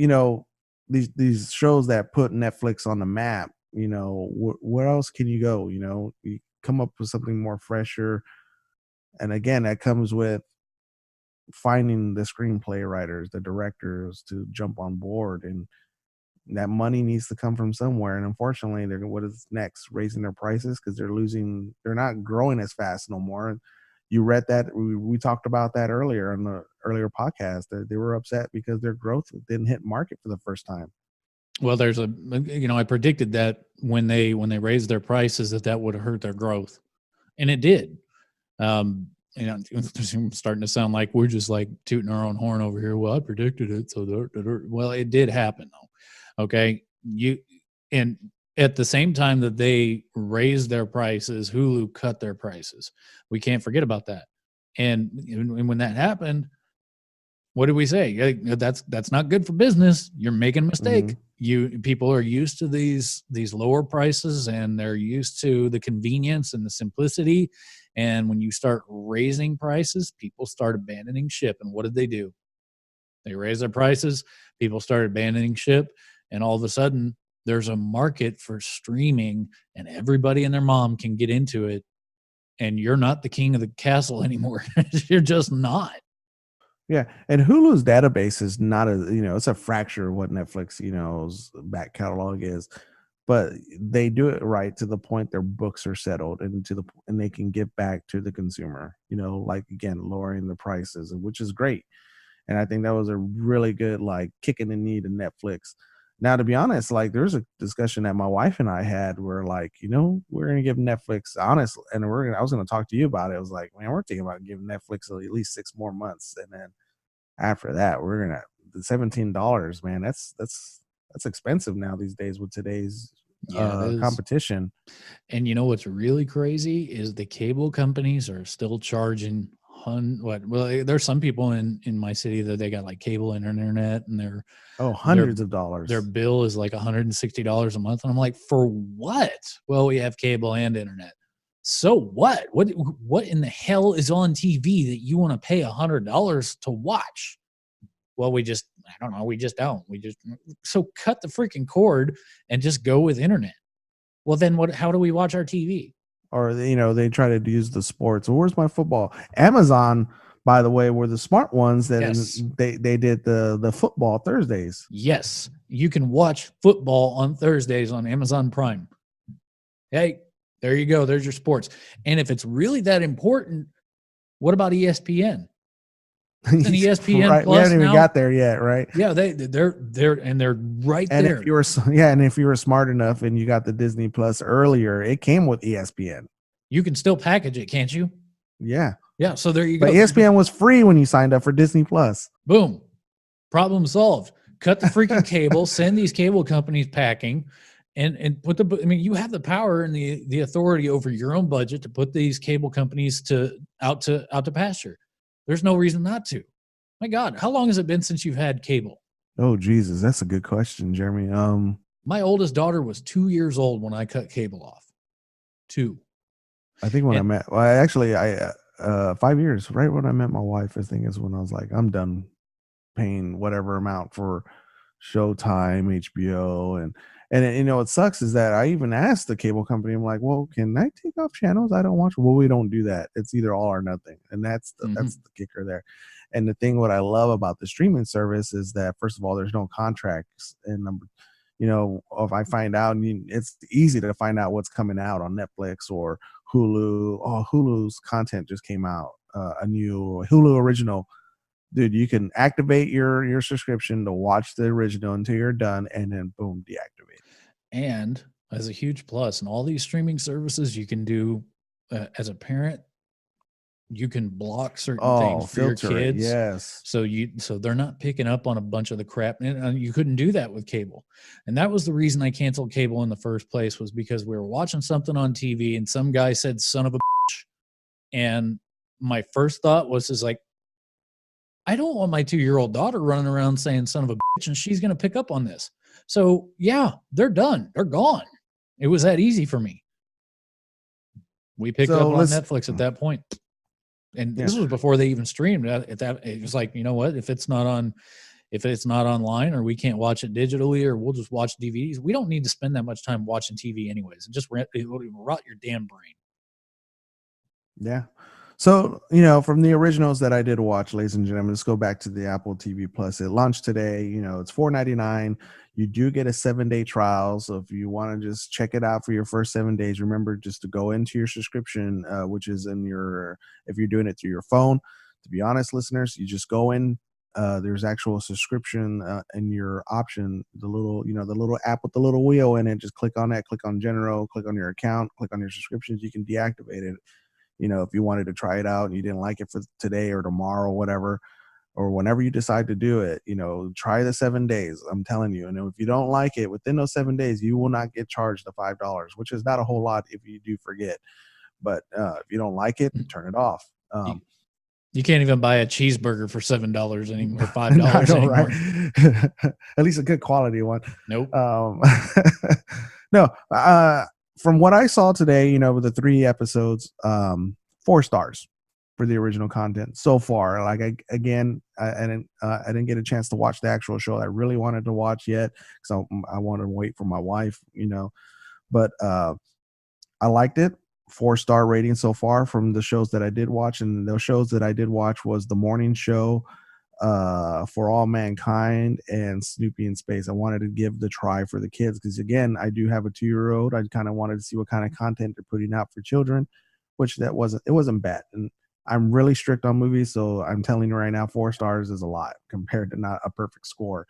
these shows that put Netflix on the map, where else can you go? You come up with something more fresher, and again, that comes with finding the screenplay writers, the directors to jump on board, and that money needs to come from somewhere. And unfortunately, what is next? Raising their prices because they're not growing as fast no more. You read that we talked about that earlier on the earlier podcast, that they were upset because their growth didn't hit market for the first time. Well, I predicted that when they raised their prices that would hurt their growth, and it did. You know, it's starting to sound like we're just like tooting our own horn over here. Well, I predicted it, so well, it did happen though. Okay, you and at the same time that they raised their prices, Hulu cut their prices. We can't forget about that. And when that happened, what did we say? That's not good for business. You're making a mistake. People are used to these lower prices, and they're used to the convenience and the simplicity. And when you start raising prices, people start abandoning ship. And what did they do? They raised their prices. People started abandoning ship, and all of a sudden, there's a market for streaming, and everybody and their mom can get into it. And you're not the king of the castle anymore. You're just not. Yeah, and Hulu's database is not a, it's a fracture of what Netflix, back catalog is, but they do it right to the point their books are settled and they can get back to the consumer, like again, lowering the prices, which is great. And I think that was a really good like kick in the knee to Netflix. Now, to be honest, like there's a discussion that my wife and I had where like, we're gonna give Netflix honest, and I was gonna talk to you about it. I was like, man, we're thinking about giving Netflix at least 6 more months, and then after that, we're gonna the $17, man. That's expensive now these days with today's Yeah, it is. competition. And you know what's really crazy is the cable companies are still charging there's some people in my city that they got like cable and internet, and Oh, their hundreds of dollars. their bill is like $160 a month, and I'm like, for what? Well, we have cable and internet. So what in the hell is on TV that you want to pay $100 to watch? Well, I don't know, we just don't. So cut the freaking cord and just go with internet. Well, then how do we watch our TV? Or they try to use the sports. Well, where's my football? Amazon, by the way, were the smart ones that Yes. they did the football Thursdays. Yes, you can watch football on Thursdays on Amazon Prime. Hey, there you go. There's your sports. And if it's really that important, what about ESPN? It's an ESPN Right, we Plus haven't even now. got there yet, right? Yeah, they're right And there. if you were smart enough and you got the Disney Plus earlier, it came with ESPN. You can still package it, can't you? Yeah. Yeah, so there you go. But ESPN was free when you signed up for Disney Plus. Boom. Problem solved. Cut the freaking cable, send these cable companies packing, and put you have the power and the authority over your own budget to put these cable companies out to pasture. There's no reason not to. My God, how long has it been since you've had cable? Oh, Jesus, that's a good question, Jeremy. My oldest daughter was 2 years old when I cut cable off. 2. I think when I met, well, actually, 5 years, right when I met my wife, I think is when I was like, I'm done paying whatever amount for Showtime, HBO, and it sucks is that I even asked the cable company, I'm like, well, can I take off channels I don't watch? Well, we don't do that. It's either all or nothing, and that's the kicker there. And the thing what I love about the streaming service is that first of all, there's no contracts, and number, if I find out, it's easy to find out what's coming out on Netflix or Hulu. Oh, Hulu's content just came out, a new Hulu original. Dude, you can activate your subscription to watch the original until you're done, and then boom, deactivate. And as a huge plus, and all these streaming services, you can do as a parent, you can block certain things for your kids. Yes. So they're not picking up on a bunch of the crap. And you couldn't do that with cable. And that was the reason I canceled cable in the first place, was because we were watching something on TV and some guy said son of a bitch. And my first thought was like, I don't want my 2-year-old daughter running around saying son of a bitch, and she's going to pick up on this. So yeah, they're done. They're gone. It was that easy for me. We picked up on Netflix at that point. And this was before they even streamed. It was like, you know what? If it's not online, or we can't watch it digitally, or we'll just watch DVDs. We don't need to spend that much time watching TV anyways. It will rot your damn brain. Yeah. So, from the originals that I did watch, ladies and gentlemen, let's go back to the Apple TV Plus. It launched today. It's $4.99. You do get a 7-day trial. So if you want to just check it out for your first 7 days, remember just to go into your subscription, which is if you're doing it through your phone. To be honest, listeners, you just go in. There's actual subscription in your option, the little app with the little wheel in it. Just click on that, click on general, click on your account, click on your subscriptions. You can deactivate it. if you wanted to try it out and you didn't like it for today or tomorrow or whatever, or whenever you decide to do it, try the 7 days. I'm telling you. And if you don't like it within those 7 days, you will not get charged the $5, which is not a whole lot if you do forget. But if you don't like it, turn it off. You can't even buy a cheeseburger for $7 anymore, or $5 anymore. Right? At least a good quality one. Nope. No. From what I saw today, with the 3 episodes, 4 stars for the original content so far. Like I didn't get a chance to watch the actual show I really wanted to watch yet, so I wanted to wait for my wife. But I liked it. 4-star rating so far from the shows that I did watch, and those shows that I did watch was The Morning Show, For All Mankind, and Snoopy in Space. I wanted to give the try for the kids because, again, I do have a 2-year-old. I kind of wanted to see what kind of content they're putting out for children, which it wasn't bad. And I'm really strict on movies, so I'm telling you right now, 4 stars is a lot compared to not a perfect score.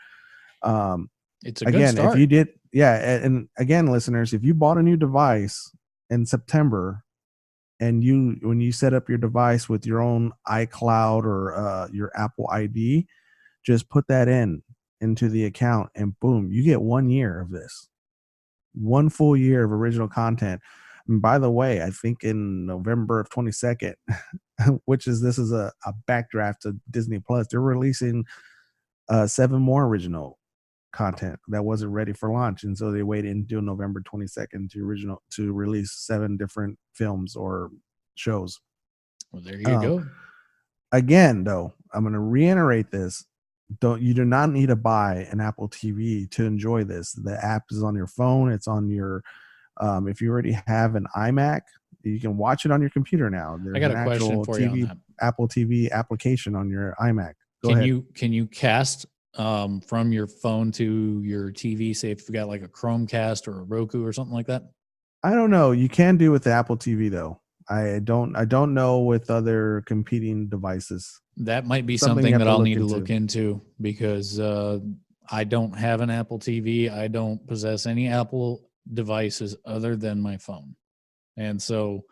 It's a good start. If you did, and again, listeners, if you bought a new device in September, and when you set up your device with your own iCloud or your Apple ID, just put that into the account, and boom, you get 1 year of this, 1 full year of original content. And by the way, I think in November of 22nd, this is a backdraft to Disney Plus, they're releasing 7 more original content that wasn't ready for launch, and so they waited until November 22nd to release 7 different films or shows. Well, there you go. Again, though, I'm going to reiterate this: you do not need to buy an Apple TV to enjoy this. The app is on your phone. It's on your if you already have an iMac, you can watch it on your computer now. There's I got a question for you on that. Apple TV application on your iMac. Go ahead. Can you cast from your phone to your TV, say if you've got like a Chromecast or a Roku or something like that? I don't know. You can do with the Apple TV though. I don't know with other competing devices. That might be something that I'll need to look into because I don't have an Apple TV. I don't possess any Apple devices other than my phone. And so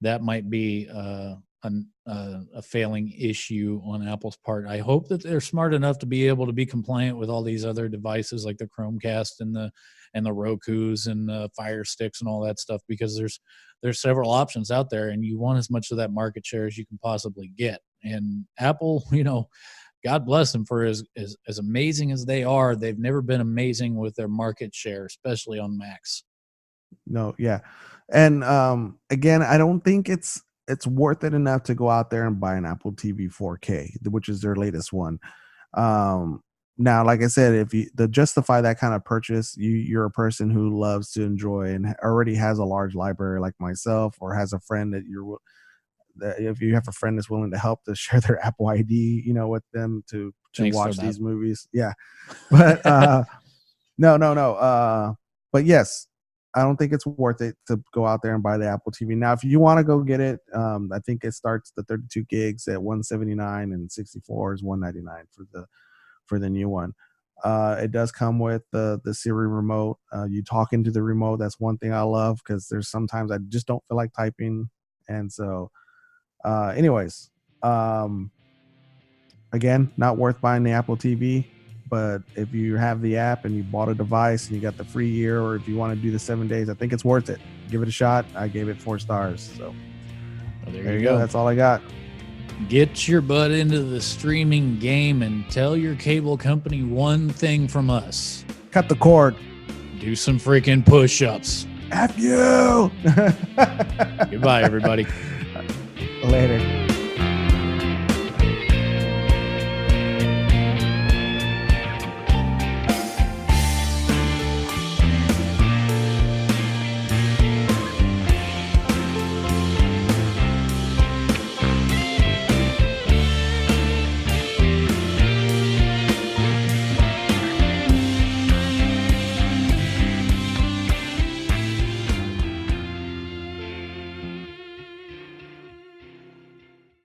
that might be a failing issue on Apple's part. I hope that they're smart enough to be able to be compliant with all these other devices like the Chromecast and the Rokus and the Fire Sticks and all that stuff, because there's several options out there, and you want as much of that market share as you can possibly get. And Apple, God bless them for as amazing as they are, they've never been amazing with their market share, especially on Macs. No, yeah. And again, I don't think it's worth it enough to go out there and buy an Apple TV 4K, which is their latest one. Now, like I said, to justify that kind of purchase, you're a person who loves to enjoy and already has a large library like myself, or has a friend that if you have a friend that's willing to help to share their Apple ID, with them to watch these movies. Yeah. But no. But yes, I don't think it's worth it to go out there and buy the Apple TV. Now, if you want to go get it, I think it starts the 32 gigs at $179 and 64 is $199 for the new one. It does come with the Siri remote. You talk into the remote. That's one thing I love, because there's sometimes I just don't feel like typing. And so anyways, again, not worth buying the Apple TV. But if you have the app and you bought a device and you got the free year, or if you want to do the 7 days, I think it's worth it. Give it a shot. I gave it 4 stars. So there you go. That's all I got. Get your butt into the streaming game and tell your cable company one thing from us. Cut the cord. Do some freaking push-ups. F you. Goodbye, everybody. Later.